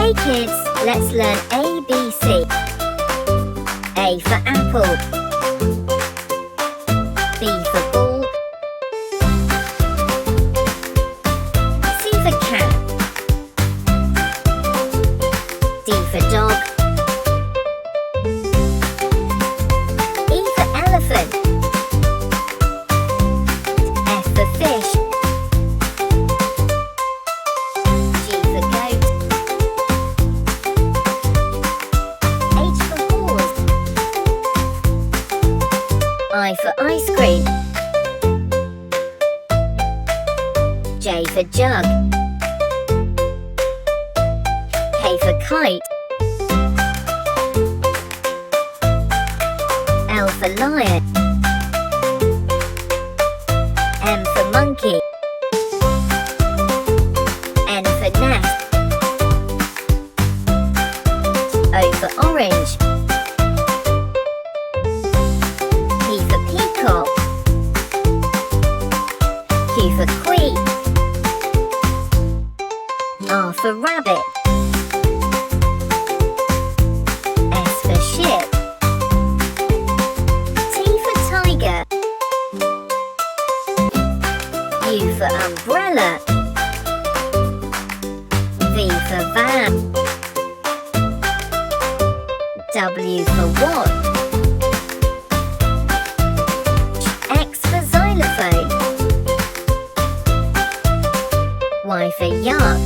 Hey kids, let's learn ABC. A for apple. B for ball. C for cat. D for dog. E for elephant. F for fish. G for goat. H for horse. I for ice cream. J for jug. K for kite. L for lion. M for monkey. N for nest. O for orange. P for peacock. Q for queen. R for rabbit. S for ship. T for tiger. U for umbrella. V for van. W for what? X for xylophone. Y for yak.